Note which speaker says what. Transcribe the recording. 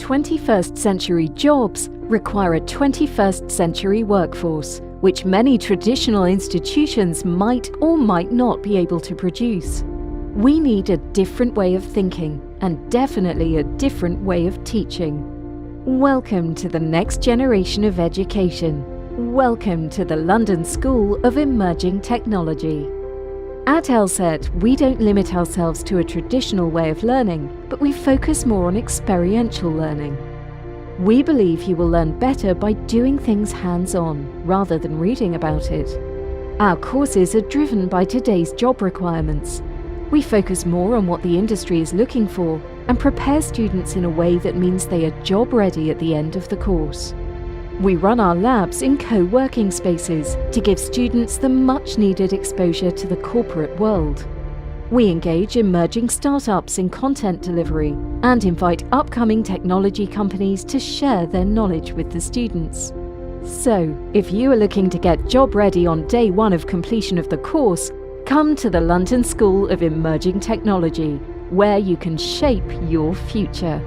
Speaker 1: 21st century jobs require a 21st century workforce, which many traditional institutions might or might not be able to produce. We need a different way of thinking, and definitely a different way of teaching. Welcome to the next generation of education. Welcome to the London School of Emerging Technology. At LSET, we don't limit ourselves to a traditional way of learning, but we focus more on experiential learning. We believe you will learn better by doing things hands-on, rather than reading about it. Our courses are driven by today's job requirements. We focus more on what the industry is looking for and prepare students in a way that means they are job-ready at the end of the course. We run our labs in co-working spaces to give students the much-needed exposure to the corporate world. We engage emerging startups in content delivery and invite upcoming technology companies to share their knowledge with the students. So, if you are looking to get job-ready on day one of completion of the course, come to the London School of Emerging Technology, where you can shape your future.